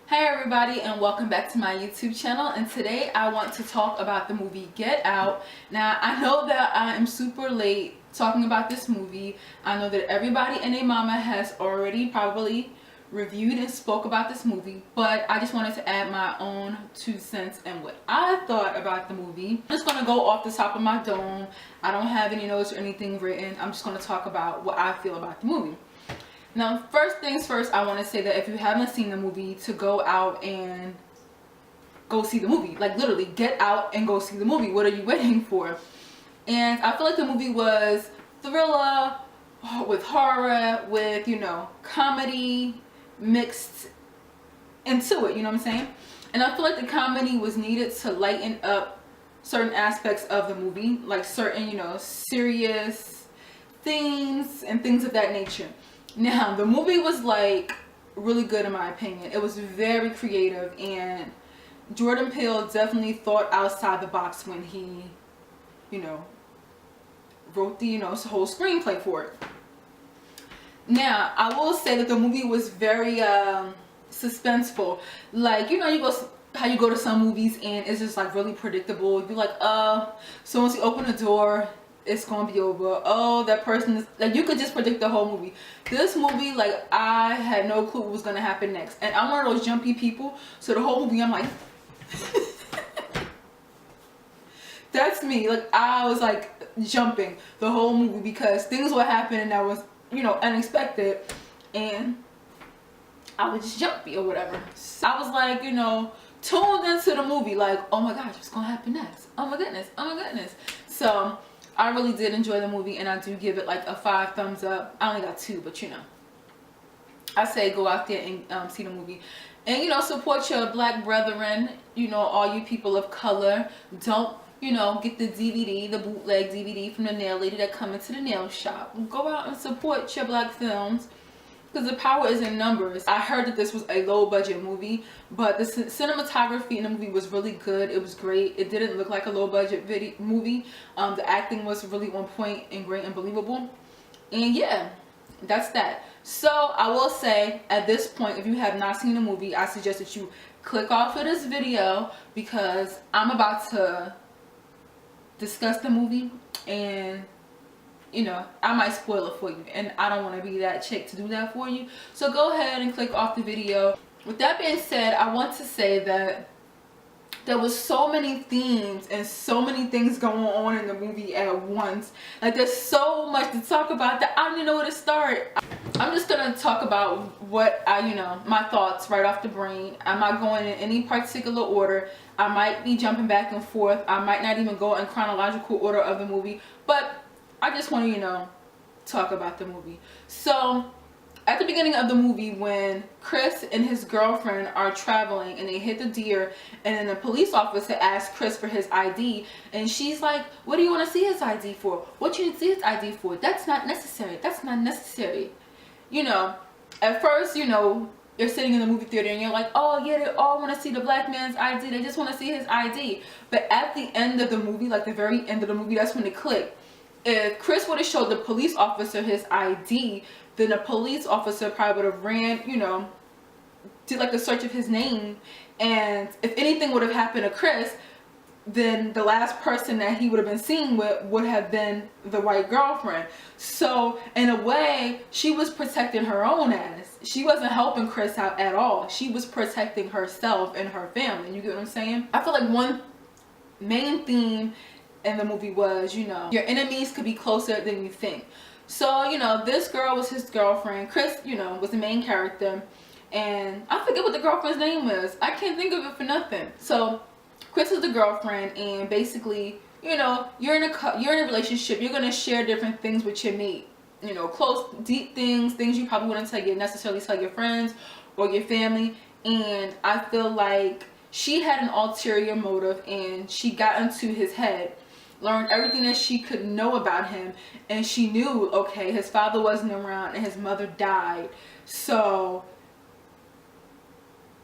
Hey everybody, and welcome back to my YouTube channel. And today I want to talk about the movie Get Out. Now I know that I am super late talking about this movie. I know that everybody and their mama has already probably reviewed and spoke about this movie, but I just wanted to add my own 2 cents and what I thought about the movie. I'm just going to go off the top of my dome. I don't have any notes or anything written. I'm just going to talk about what I feel about the movie. Now, first things first, I want to say that if you haven't seen the movie, to go out and go see the movie. Like, literally, get out and go see the movie. What are you waiting for? And I feel like the movie was thriller with horror, with, comedy mixed into it, you know what I'm saying? And I feel like the comedy was needed to lighten up certain aspects of the movie, like certain, serious themes and things of that nature. Now, the movie was like really good in my opinion. It was very creative, and Jordan Peele definitely thought outside the box when he, wrote the, whole screenplay for it. Now, I will say that the movie was very suspenseful. Like, you go how you go to some movies and it's just like really predictable. You're like, so once you open the door, it's gonna be over. Oh, that person is like, you could just predict the whole movie. This movie, like, I had no clue what was gonna happen next, and I'm one of those jumpy people, so the whole movie I'm like that's me. Like, I was like jumping the whole movie because things were happening that was unexpected, and I was just jumpy or whatever. So I was like, tuned into the movie, like, oh my gosh, what's gonna happen next? Oh my goodness, oh my goodness. So I really did enjoy the movie, and I do give it like a 5 thumbs up. I only got 2, but I say go out there and see the movie, and support your black brethren, all you people of color. Don't get the DVD, the bootleg DVD from the nail lady that come into the nail shop. Go out and support your black films, because the power is in numbers. I heard that this was a low budget movie, but the cinematography in the movie was really good. It was great. It didn't look like a low budget movie. The acting was really on point and great and believable. And yeah, that's that. So I will say, at this point, if you have not seen the movie, I suggest that you click off of this video, because I'm about to discuss the movie, and I might spoil it for you, and I don't want to be that chick to do that for you. So go ahead and click off the video. With that being said, I want to say that there was so many themes and so many things going on in the movie at once. Like, there's so much to talk about that I don't even know where to start. I'm just gonna talk about what my thoughts right off the brain. I'm not going in any particular order. I might be jumping back and forth. I might not even go in chronological order of the movie, but I just want to, talk about the movie. So, at the beginning of the movie, when Chris and his girlfriend are traveling and they hit the deer, and then the police officer asks Chris for his ID, and she's like, what do you want to see his ID for? What you need to see his ID for? That's not necessary. That's not necessary. At first, you're sitting in the movie theater and you're like, oh yeah, they all want to see the black man's ID. They just want to see his ID. But at the end of the movie, like the very end of the movie, that's when it clicked. If Chris would have showed the police officer his ID, then the police officer probably would have ran, did like a search of his name. And if anything would have happened to Chris, then the last person that he would have been seen with would have been the white girlfriend. So in a way, she was protecting her own ass. She wasn't helping Chris out at all. She was protecting herself and her family. You get what I'm saying? I feel like one main theme in the movie was, your enemies could be closer than you think. So, this girl was his girlfriend. Chris, was the main character. And I forget what the girlfriend's name was. I can't think of it for nothing. So, Chris is the girlfriend, and basically, you're in a relationship. You're gonna share different things with your mate. Close, deep things you probably wouldn't necessarily tell your friends or your family. And I feel like she had an ulterior motive, and she got into his head, learned everything that she could know about him, and she knew, okay, his father wasn't around and his mother died. So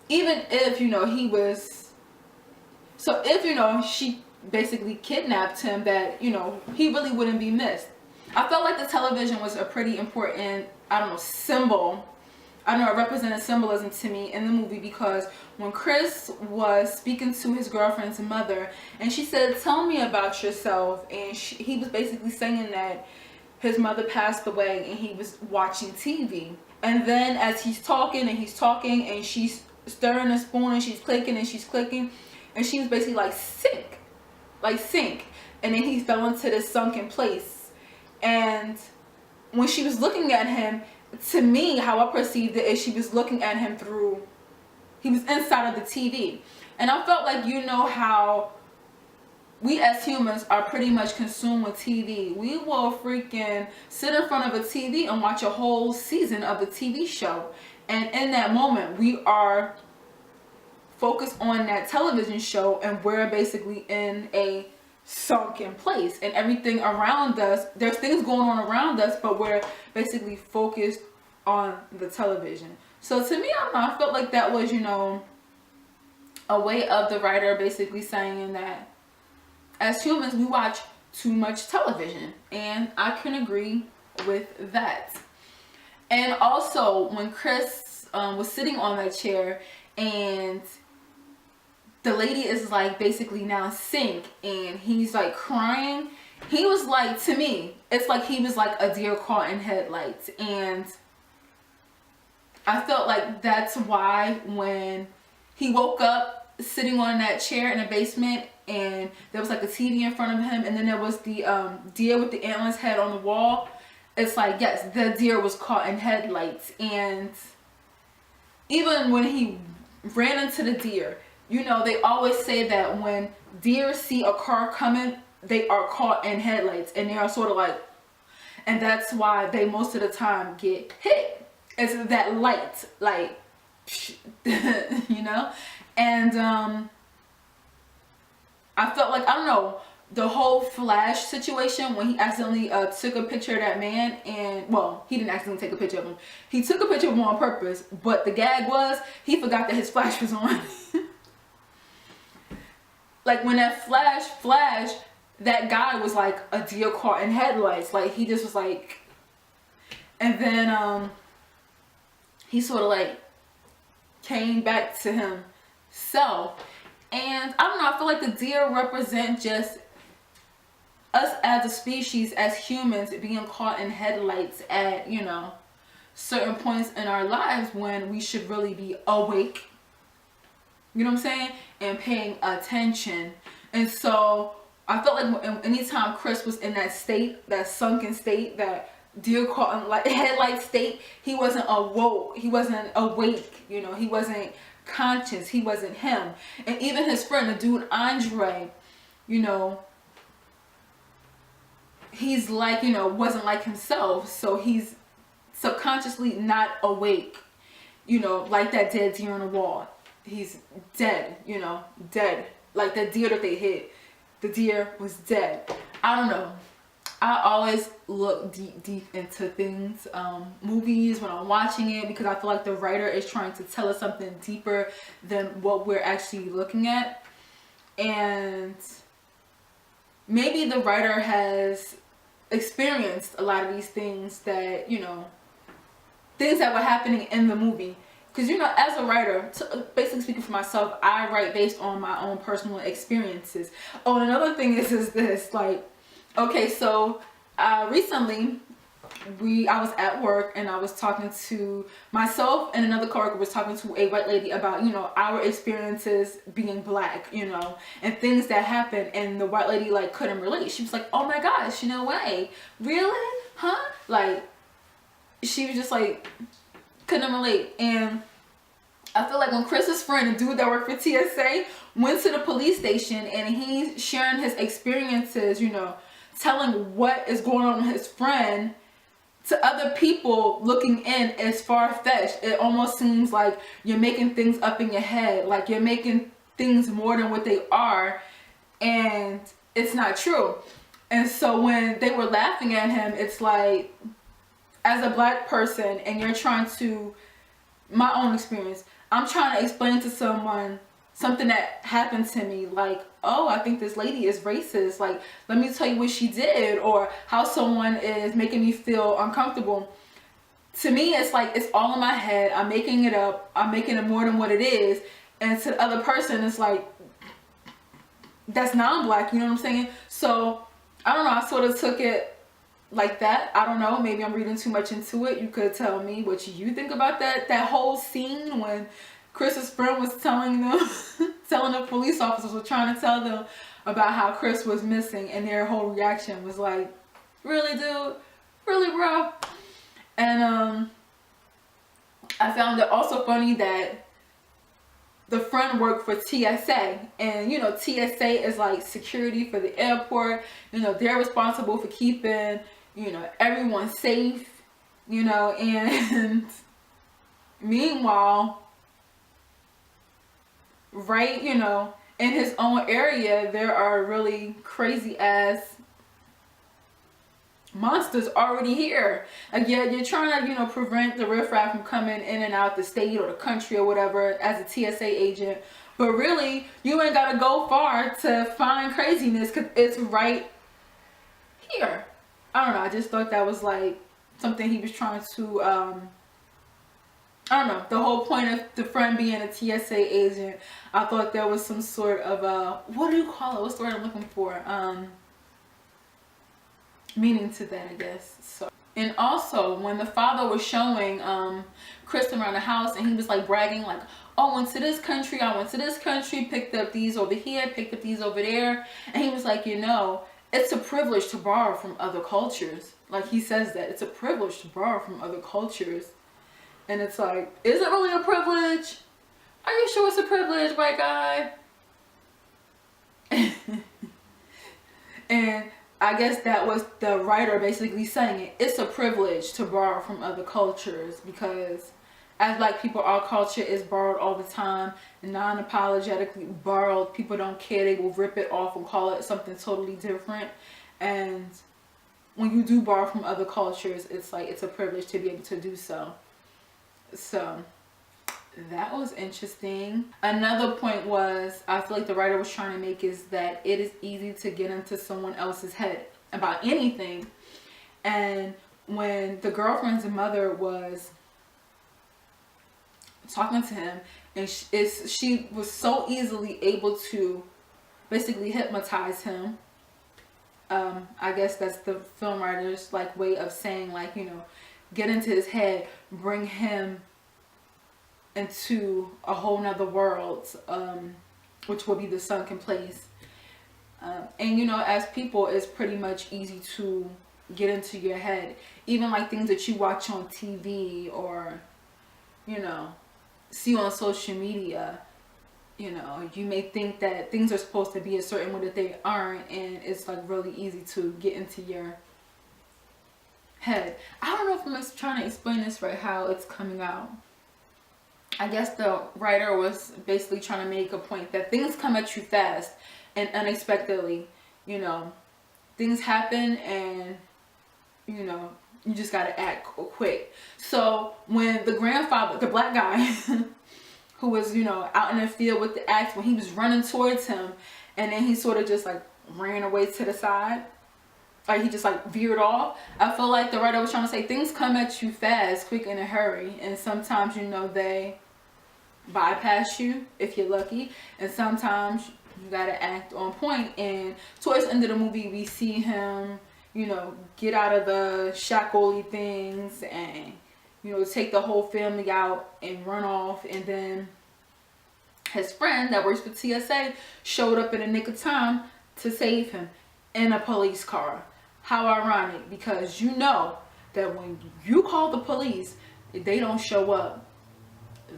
even if she basically kidnapped him, that he really wouldn't be missed. I felt like the television was a pretty important, symbol I don't know, it represented symbolism to me in the movie, because when Chris was speaking to his girlfriend's mother and she said, tell me about yourself, and he was basically saying that his mother passed away and he was watching TV. And then as he's talking and she's stirring a spoon and she's clicking and she's clicking, and she was basically like, sink. And then he fell into this sunken place. And when she was looking at him, to me, how I perceived it is she was looking at him through, he was inside of the TV. And I felt like, you know how we as humans are pretty much consumed with TV. We will freaking sit in front of a TV and watch a whole season of the TV show. And in that moment, we are focused on that television show, and we're basically in a sunken place, and everything around us, there's things going on around us, but we're basically focused on the television. So to me, I don't know, I felt like that was, you know, a way of the writer basically saying that as humans we watch too much television, and I can agree with that. And also when Chris was sitting on that chair and the lady is like basically now sink, and he's like crying, he was like, to me, it's like he was like a deer caught in headlights. And I felt like that's why when he woke up sitting on that chair in the basement and there was like a TV in front of him, and then there was the deer with the antler's head on the wall, it's like, yes, the deer was caught in headlights. And even when he ran into the deer, you know, they always say that when deer see a car coming, they are caught in headlights, and they are sort of like, and that's why they most of the time get hit. It's that light, like, you know. And I felt like, I don't know, the whole Flash situation when he accidentally took a picture of that man, and, well, he didn't accidentally take a picture of him. He took a picture of him on purpose, but the gag was he forgot that his flash was on. Like when that flash, that guy was like a deer caught in headlights. Like he just was like, and then he sort of like came back to himself. And I don't know, I feel like the deer represent just us as a species, as humans, being caught in headlights at, you know, certain points in our lives when we should really be awake. You know what I'm saying? And paying attention. And so I felt like anytime Chris was in that state, that sunken state, that deer caught in like headlight state, he wasn't awoke. He wasn't awake. You know, he wasn't conscious. He wasn't him. And even his friend, the dude Andre, you know, he's like, you know, wasn't like himself. So he's subconsciously not awake. You know, like that dead deer on the wall. He's dead, you know, dead. Like the deer that they hit, the deer was dead. I don't know. I always look deep into things, movies when I'm watching it, because I feel like the writer is trying to tell us something deeper than what we're actually looking at. And maybe the writer has experienced a lot of these things that, you know, things that were happening in the movie. Because, you know, as a writer, basically speaking for myself, I write based on my own personal experiences. Oh, and another thing is this, like, okay, so recently I was at work and I was talking to myself, and another coworker was talking to a white lady about, you know, our experiences being black, you know, and things that happen, and the white lady like couldn't relate. She was like, oh my gosh, no way, really, huh? Like, she was just like, couldn't relate. And I feel like when Chris's friend, the dude that worked for TSA, went to the police station and he's sharing his experiences, you know, telling what is going on with his friend, to other people looking in, is far-fetched. It almost seems like you're making things up in your head, like you're making things more than what they are, and it's not true. And so when they were laughing at him, it's like, as a black person, and you're trying to, my own experience, I'm trying to explain to someone something that happened to me, like, oh, I think this lady is racist, like, let me tell you what she did, or how someone is making me feel uncomfortable. to me, it's like, it's all in my head. I'm making it up. I'm making it more than what it is. And to the other person, it's like, that's non-black, you know what I'm saying? So, I don't know, I sort of took it like that. I don't know, maybe I'm reading too much into it. You could tell me what you think about that whole scene when Chris's friend was telling them, telling the police officers were trying to tell them about how Chris was missing, and their whole reaction was like, really, dude? Really, bro? And I found it also funny that the friend worked for TSA, and you know, TSA is like security for the airport. You know, they're responsible for keeping, you know, everyone safe, you know, and meanwhile, right, you know, in his own area, there are really crazy ass monsters already here. Like, yeah, you're trying to, you know, prevent the riffraff from coming in and out the state or the country or whatever as a TSA agent, but really, you ain't gotta go far to find craziness, because it's right here. I don't know, I just thought that was like something he was trying to I don't know, the whole point of the friend being a TSA agent, I thought there was some sort of what do you call it? What's the word I'm looking for? Meaning to that, I guess. So, and also when the father was showing Chris around the house, and he was like bragging like, oh, I went to this country, I went to this country, picked up these over here, picked up these over there, and he was like, you know, it's a privilege to borrow from other cultures. Like, he says that it's a privilege to borrow from other cultures. And it's like, is it really a privilege? Are you sure it's a privilege, white guy? And I guess that was the writer basically saying it. It's a privilege to borrow from other cultures, because as black people, our culture is borrowed all the time, non-apologetically borrowed. People don't care. They will rip it off and call it something totally different. And when you do borrow from other cultures, it's like, it's a privilege to be able to do so. So that was interesting. Another point was, I feel like the writer was trying to make, is that it is easy to get into someone else's head about anything. And when the girlfriend's mother was talking to him, and she was so easily able to basically hypnotize him. I guess that's the film writer's like way of saying, like, you know, get into his head, bring him into a whole nother world, which will be the sunken place. And you know, as people, it's pretty much easy to get into your head. Even like things that you watch on TV, or, you know, see on social media. You know, you may think that things are supposed to be a certain way that they aren't, and it's like really easy to get into your head. I don't know if I'm trying to explain this right, how it's coming out. I guess the writer was basically trying to make a point that things come at you fast and unexpectedly. You know, things happen, and you know, you just gotta act quick. So when the grandfather, the black guy who was, you know, out in the field with the axe, when he was running towards him, and then he sort of just like ran away to the side, like he just like veered off. I feel like the writer was trying to say things come at you fast, quick, in a hurry, and sometimes, you know, they bypass you if you're lucky, and sometimes you gotta act on point. And towards the end of the movie, we see him, you know, get out of the shackly things and, you know, take the whole family out and run off. And then his friend that works for TSA showed up in the nick of time to save him in a police car. How ironic, because you know that when you call the police, they don't show up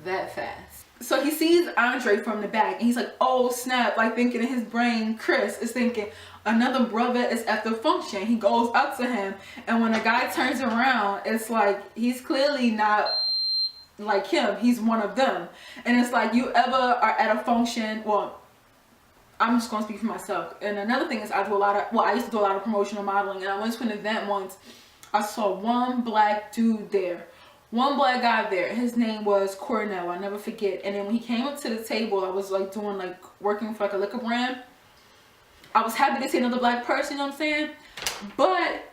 that fast. So he sees Andre from the back, and he's like, oh snap, like thinking in his brain, Chris is thinking another brother is at the function. He goes up to him, and when the guy turns around, it's like he's clearly not like him, he's one of them. And it's like, you ever are at a function, well, I'm just gonna speak for myself. And another thing is, I used to do a lot of promotional modeling, and I went to an event once. I saw one black dude there, one black guy there. His name was Cornell, I'll never forget. And then when he came up to the table, I was like doing like working for like a liquor brand. I was happy to see another black person, you know what I'm saying? But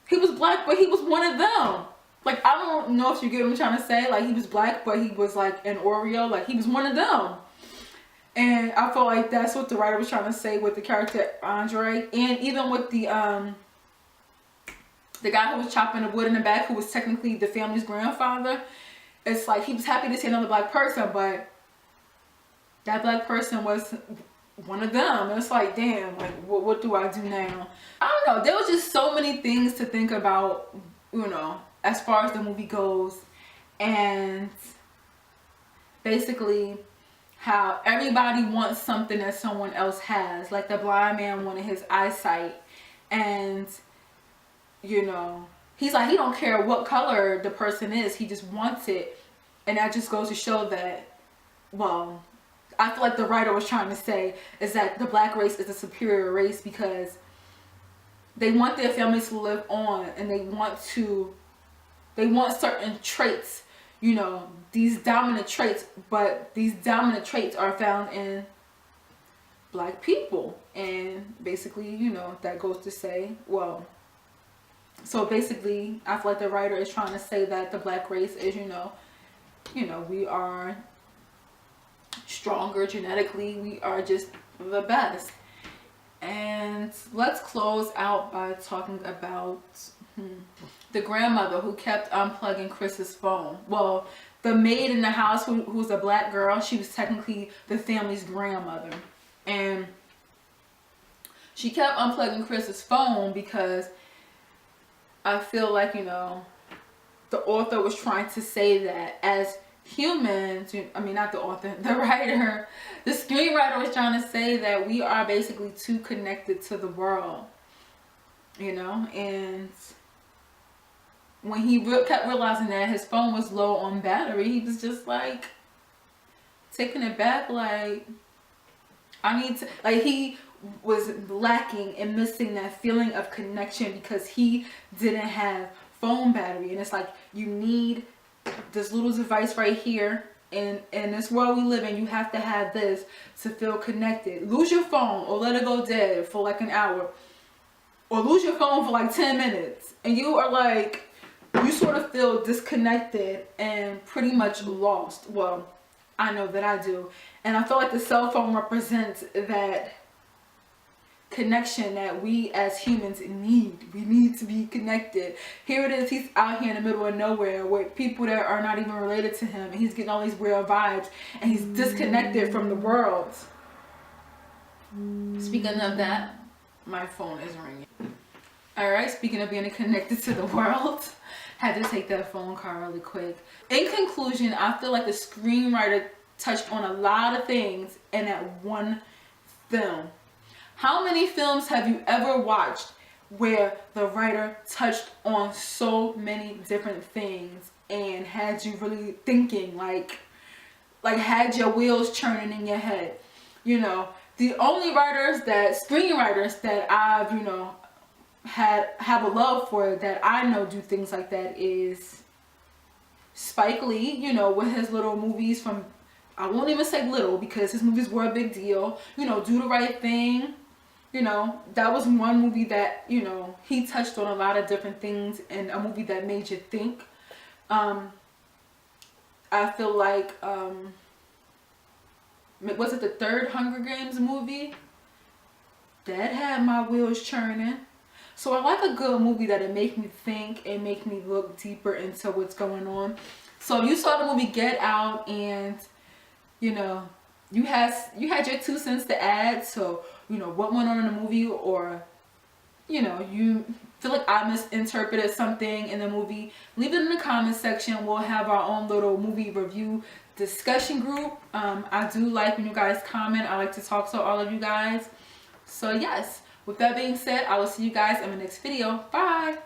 he was black, but he was one of them. Like, I don't know if you get what I'm trying to say. Like, he was black, but he was like an Oreo. Like, he was one of them. And I feel like that's what the writer was trying to say with the character Andre, and even with the guy who was chopping the wood in the back, who was technically the family's grandfather. It's like he was happy to see another black person, but that black person was one of them. It's like, damn, like what do I do now? I don't know. There was just so many things to think about, you know, as far as the movie goes, and basically how everybody wants something that someone else has. Like the blind man wanted his eyesight, and you know, he's like, he don't care what color the person is, he just wants it. And that just goes to show that, well, I feel like the writer was trying to say is that the black race is a superior race because they want their families to live on, and they want certain traits, you know, these dominant traits, but these dominant traits are found in black people. And basically, you know, that goes to say, well, so basically I feel like the writer is trying to say that the black race is, you know, we are stronger genetically, we are just the best. And let's close out by talking about the grandmother who kept unplugging Chris's phone. Well, the maid in the house who's a black girl, she was technically the family's grandmother, and she kept unplugging Chris's phone because I feel like, you know, the author was trying to say that as humans, I mean, not the author, the writer, the screenwriter was trying to say that we are basically too connected to the world, you know. And when he kept realizing that his phone was low on battery, he was just like taking it back, like, I need to, like, he was lacking and missing that feeling of connection because he didn't have phone battery. And it's like, you need this little device right here, and in this world we live in, you have to have this to feel connected. Lose your phone or let it go dead for like an hour, or lose your phone for like 10 minutes, and you are like, you sort of feel disconnected and pretty much lost. Well, I know that I do. And I feel like the cell phone represents that connection that we as humans need. We need to be connected. Here it is, he's out here in the middle of nowhere with people that are not even related to him, and he's getting all these weird vibes, and he's disconnected from the world. Speaking of that, my phone is ringing. Alright, speaking of being connected to the world, had to take that phone call really quick. In conclusion, I feel like the screenwriter touched on a lot of things in that one film. How many films have you ever watched where the writer touched on so many different things and had you really thinking, like had your wheels churning in your head? You know, the only screenwriters that I've, you know, have a love for that I know do things like that is Spike Lee, you know, with his little movies from, I won't even say little because his movies were a big deal, you know, Do the Right Thing. You know, that was one movie that, you know, he touched on a lot of different things, and a movie that made you think. I feel like, was it the third Hunger Games movie? That had my wheels churning. So I like a good movie that'll make me think and make me look deeper into what's going on. So if you saw the movie Get Out and, you know, you had your 2 cents to add, so, you know, what went on in the movie, or, you know, you feel like I misinterpreted something in the movie, leave it in the comment section. We'll have our own little movie review discussion group. I do like when you guys comment. I like to talk to all of you guys. So yes, with that being said, I will see you guys in my next video. Bye!